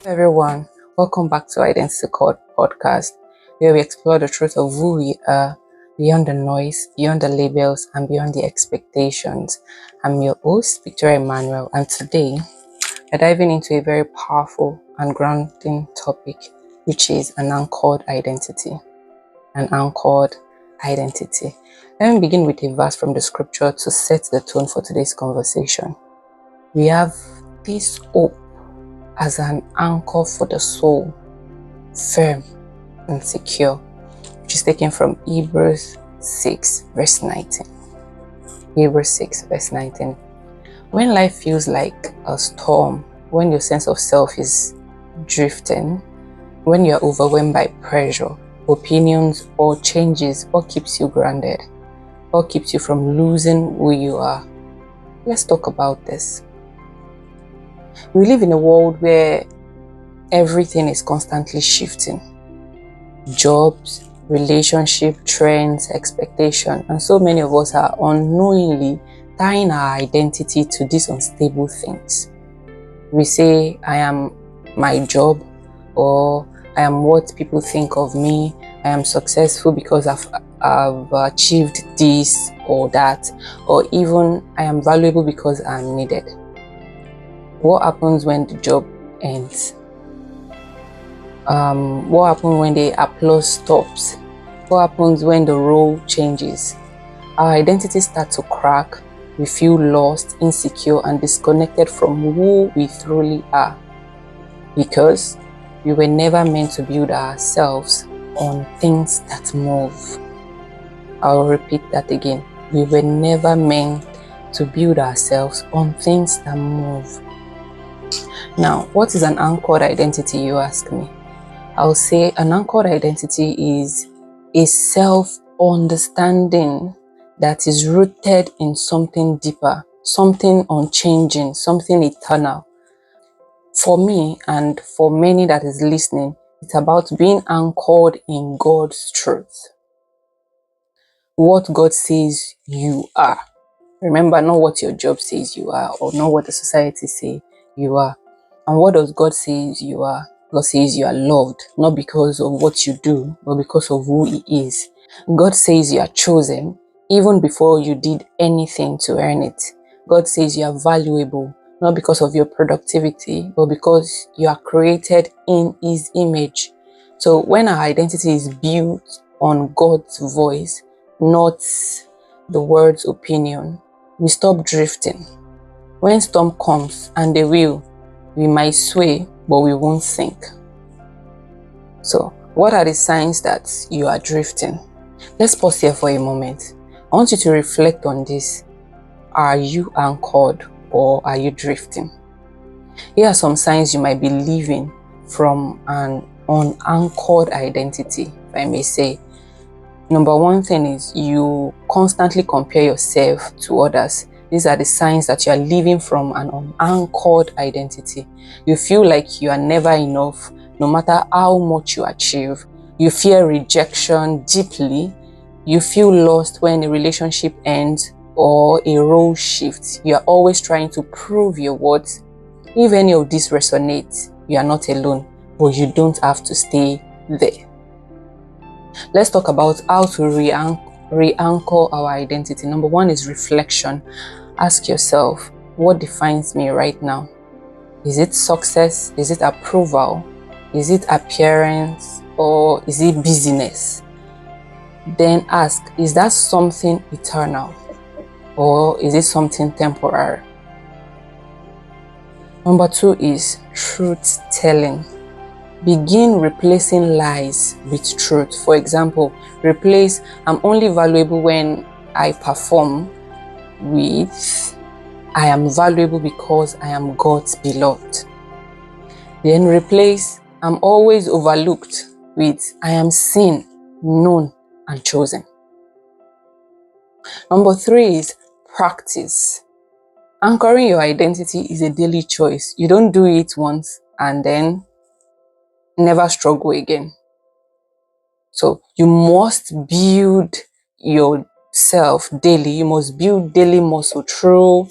Everyone, welcome back to Identity Code podcast, where we explore the truth of who we are beyond the noise, beyond the labels, and beyond the expectations. I'm your host, Victoria Emmanuel, and today we're diving into a very powerful and grounding topic, which is an anchored identity. An anchored identity. Let me begin with a verse from the scripture to set the tone for today's conversation. We have this hope as an anchor for the soul, firm and secure, which is taken from Hebrews 6 verse 19. Hebrews 6 verse 19. When life feels like a storm, when your sense of self is drifting, when you're overwhelmed by pressure, opinions, or changes, what keeps you grounded? What keeps you from losing who you are? Let's talk about this. We live in a world where everything is constantly shifting. Jobs, relationship, trends, expectation, and so many of us are unknowingly tying our identity to these unstable things. We say, I am my job, or I am what people think of me, I am successful because I've achieved this or that, or even I am valuable because I'm needed. What happens when the job ends? What happens when the applause stops? What happens when the role changes? Our identity starts to crack. We feel lost, insecure, and disconnected from who we truly are. Because we were never meant to build ourselves on things that move. I'll repeat that again. We were never meant to build ourselves on things that move. Now, what is an anchored identity, you ask me? I'll say an anchored identity is a self-understanding that is rooted in something deeper, something unchanging, something eternal. For me and for many that is listening, it's about being anchored in God's truth. What God says you are. Remember, not what your job says you are, or not what the society says you are. And what does God say you are? God says you are loved, not because of what you do, but because of who He is. God says you are chosen, even before you did anything to earn it. God says you are valuable, not because of your productivity, but because you are created in His image. So when our identity is built on God's voice, not the world's opinion, we stop drifting. When storm comes, and they will, we might sway, but we won't sink. So, what are the signs that you are drifting? Let's pause here for a moment. I want you to reflect on this. Are you anchored or are you drifting? Here are some signs you might be living from an unanchored identity, if I may say. Number one thing is you constantly compare yourself to others. These are the signs that you are living from an unanchored identity. You feel like you are never enough, no matter how much you achieve. You fear rejection deeply. You feel lost when a relationship ends or a role shifts. You are always trying to prove your worth. If any of this resonates, you are not alone, but you don't have to stay there. Let's talk about how to re-anchor our identity. Number one is reflection. Ask yourself, what defines me right now? Is it success? Is it approval? Is it appearance? Or is it busyness? Then ask, is that something eternal? Or is it something temporary? Number two is truth telling. Begin replacing lies with truth. For example, replace I'm only valuable when I perform with I am valuable because I am God's beloved. Then replace I'm always overlooked with I am seen, known, and chosen. Number three is practice. Anchoring your identity is a daily choice. You don't do it once and then never struggle again. So you must build yourself daily. You must build daily muscle through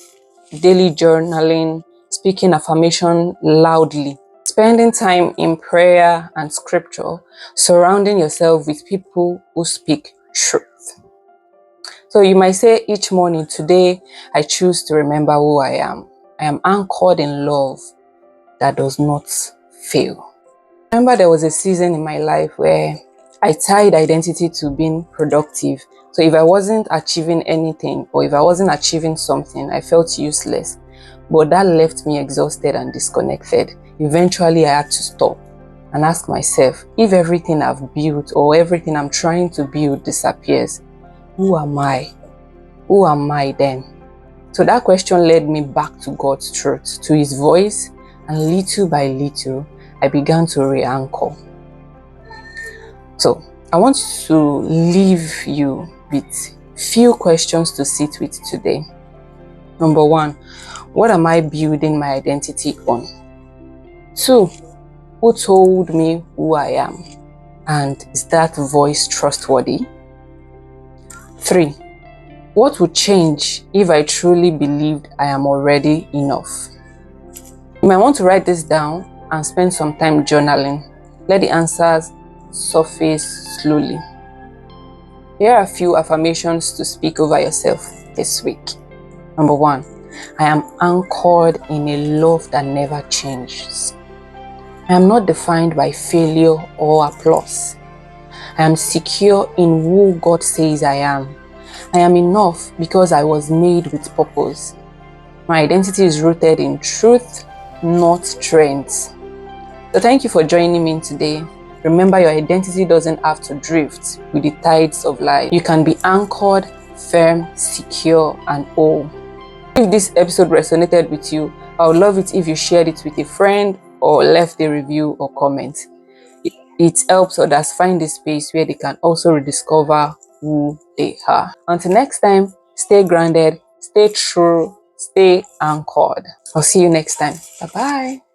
daily journaling, speaking affirmation loudly, Spending time in prayer and scripture, surrounding yourself with people who speak truth. So you might say each morning, today I choose to remember who I am. I am anchored in love that does not fail. I remember there was a season in my life where I tied identity to being productive. So if I wasn't achieving anything, or if I wasn't achieving something, I felt useless. But that left me exhausted and disconnected. Eventually, I had to stop and ask myself, if everything I've built or everything I'm trying to build disappears, who am I? Who am I then? So that question led me back to God's truth, to His voice, and little by little, I began to re-anchor. So I want to leave you with few questions to sit with today. Number one, what am I building my identity on? Two, who told me who I am? And is that voice trustworthy? Three, what would change if I truly believed I am already enough? You might want to write this down and spend some time journaling. Let the answers surface slowly. Here are a few affirmations to speak over yourself this week. Number one, I am anchored in a love that never changes. I am not defined by failure or applause. I am secure in who God says I am. I am enough because I was made with purpose. My identity is rooted in truth, not trends. So thank you for joining me today. Remember, your identity doesn't have to drift with the tides of life. You can be anchored, firm, secure, and whole. If this episode resonated with you, I would love it if you shared it with a friend or left a review or comment. It helps others find a space where they can also rediscover who they are. Until next time, stay grounded, stay true, stay anchored. I'll see you next time. Bye-bye.